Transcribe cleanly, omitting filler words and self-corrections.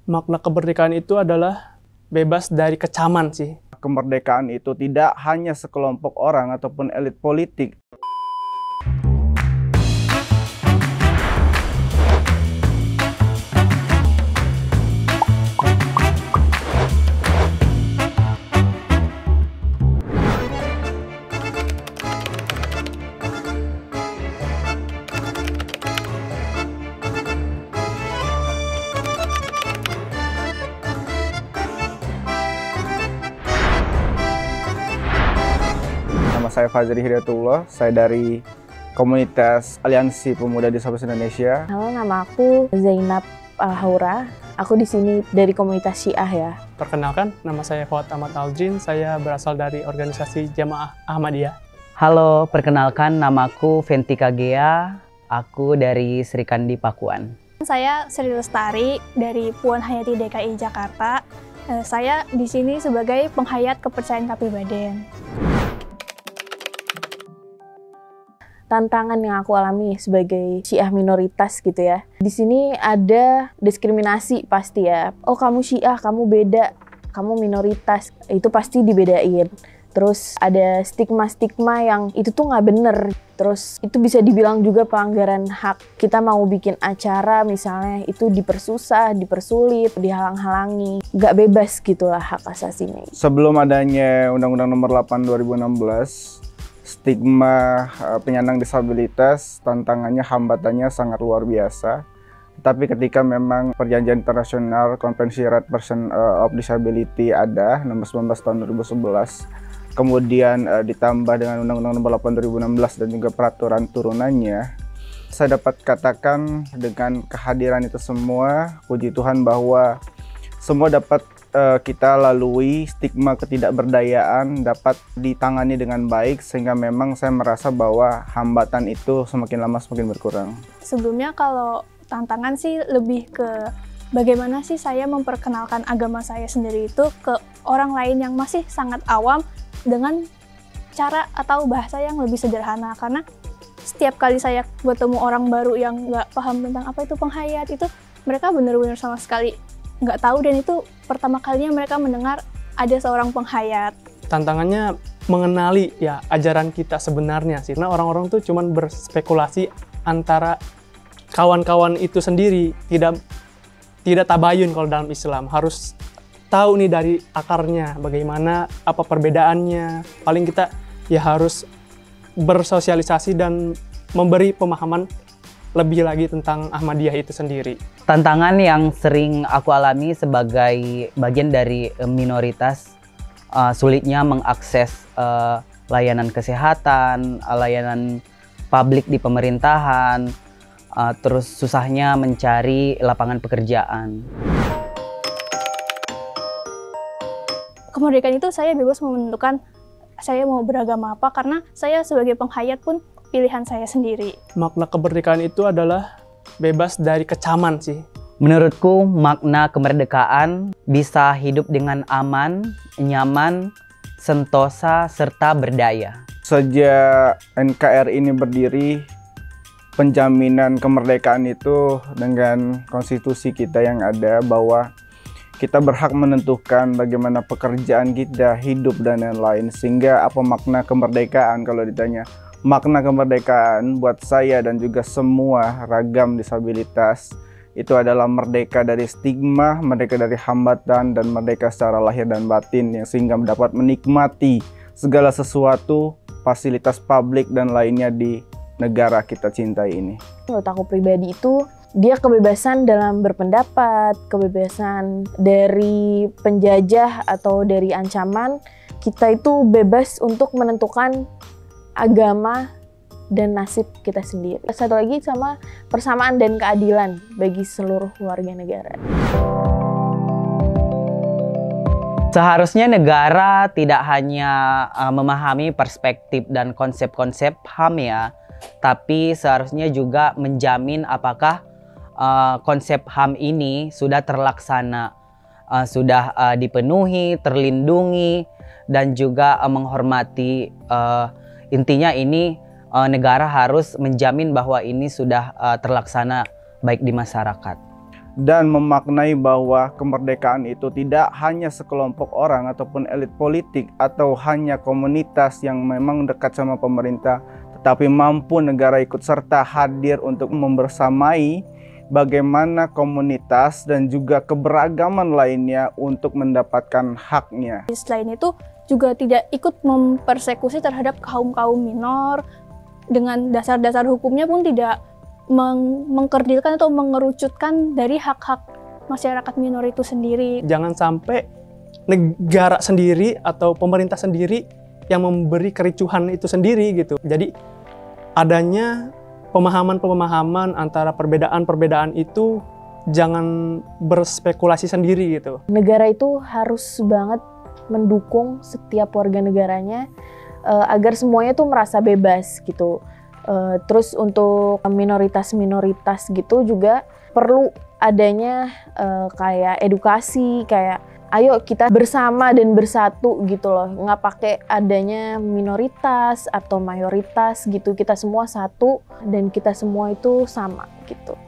Makna kemerdekaan itu adalah bebas dari kecaman sih. Kemerdekaan itu tidak hanya sekelompok orang ataupun elit politik. Nama saya Fazri Hidayatullah, saya dari komunitas Aliansi Pemuda Disabilitas Indonesia. Halo, nama aku Zainab Haura. Aku di sini dari komunitas Syiah ya. Perkenalkan, nama saya Fuad Ahmad Aldrin, saya berasal dari organisasi Jamaah Ahmadiyah. Halo, perkenalkan namaku Ventika Gea, aku dari Sri Kandi Pakuan. Saya Sri Lestari dari Puan Hayati DKI Jakarta. Saya di sini sebagai penghayat kepercayaan Kapibaden. Tantangan yang aku alami sebagai Syiah minoritas gitu ya. Di sini ada diskriminasi pasti ya. Oh, kamu Syiah, kamu beda, kamu minoritas. Itu pasti dibedain. Terus ada stigma-stigma yang itu tuh nggak bener. Terus itu bisa dibilang juga pelanggaran hak. Kita mau bikin acara misalnya itu dipersusah, dipersulit, dihalang-halangi. Nggak bebas gitulah hak asasinya. Sebelum adanya Undang-Undang Nomor 8 2016, stigma penyandang disabilitas, tantangannya, hambatannya sangat luar biasa. Tapi ketika memang perjanjian internasional Konvensi Right Person of Disability ada, nomor 19 tahun 2011, kemudian ditambah dengan Undang-Undang Nomor 8 2016 dan juga peraturan turunannya, saya dapat katakan dengan kehadiran itu semua, puji Tuhan bahwa semua dapat kita lalui, stigma ketidakberdayaan dapat ditangani dengan baik, sehingga memang saya merasa bahwa hambatan itu semakin lama semakin berkurang. Sebelumnya kalau tantangan sih lebih ke bagaimana sih saya memperkenalkan agama saya sendiri itu ke orang lain yang masih sangat awam dengan cara atau bahasa yang lebih sederhana. Karena setiap kali saya bertemu orang baru yang nggak paham tentang apa itu penghayat, itu mereka benar-benar sama sekali nggak tahu, dan itu pertama kalinya mereka mendengar ada seorang penghayat. Tantangannya mengenali ya ajaran kita sebenarnya sih. Karena orang-orang tuh cuman berspekulasi antara kawan-kawan itu sendiri, tidak tabayun kalau dalam Islam. Harus tahu nih dari akarnya bagaimana, apa perbedaannya. Paling kita ya harus bersosialisasi dan memberi pemahaman lebih lagi tentang Ahmadiyah itu sendiri. Tantangan yang sering aku alami sebagai bagian dari minoritas, sulitnya mengakses layanan kesehatan, layanan publik di pemerintahan, terus susahnya mencari lapangan pekerjaan. Kemerdekaan itu saya bebas menentukan saya mau beragama apa, karena saya sebagai penghayat pun pilihan saya sendiri. Makna kemerdekaan itu adalah bebas dari kecaman sih. Menurutku makna kemerdekaan bisa hidup dengan aman, nyaman, sentosa, serta berdaya. Sejak NKRI ini berdiri, penjaminan kemerdekaan itu dengan konstitusi kita yang ada bahwa kita berhak menentukan bagaimana pekerjaan kita, hidup, dan lain-lain. Sehingga apa makna kemerdekaan kalau ditanya? Makna kemerdekaan buat saya dan juga semua ragam disabilitas itu adalah merdeka dari stigma, merdeka dari hambatan, dan merdeka secara lahir dan batin, yang sehingga dapat menikmati segala sesuatu, fasilitas publik dan lainnya di negara kita cintai ini. Menurut aku pribadi itu, dia kebebasan dalam berpendapat, kebebasan dari penjajah atau dari ancaman. Kita itu bebas untuk menentukan agama dan nasib kita sendiri. Satu lagi sama persamaan dan keadilan bagi seluruh warga negara. Seharusnya negara tidak hanya memahami perspektif dan konsep-konsep HAM ya, tapi seharusnya juga menjamin apakah konsep HAM ini sudah terlaksana, sudah dipenuhi, terlindungi, dan juga menghormati. Intinya ini negara harus menjamin bahwa ini sudah terlaksana baik di masyarakat. dan memaknai bahwa kemerdekaan itu tidak hanya sekelompok orang ataupun elit politik atau hanya komunitas yang memang dekat sama pemerintah, tetapi mampu negara ikut serta hadir untuk membersamai bagaimana komunitas dan juga keberagaman lainnya untuk mendapatkan haknya. Selain itu juga tidak ikut mempersekusi terhadap kaum-kaum minor, dengan dasar-dasar hukumnya pun tidak mengkerdilkan atau mengerucutkan dari hak-hak masyarakat minor itu sendiri. Jangan sampai negara sendiri atau pemerintah sendiri yang memberi kericuhan itu sendiri gitu. Jadi adanya pemahaman-pemahaman antara perbedaan-perbedaan itu jangan berspekulasi sendiri gitu. Negara itu harus banget mendukung setiap warga negaranya agar semuanya tuh merasa bebas gitu. Terus untuk minoritas-minoritas gitu juga perlu adanya kayak edukasi, kayak ayo kita bersama dan bersatu gitu loh. Nggak pakai adanya minoritas atau mayoritas gitu. Kita semua satu dan kita semua itu sama gitu.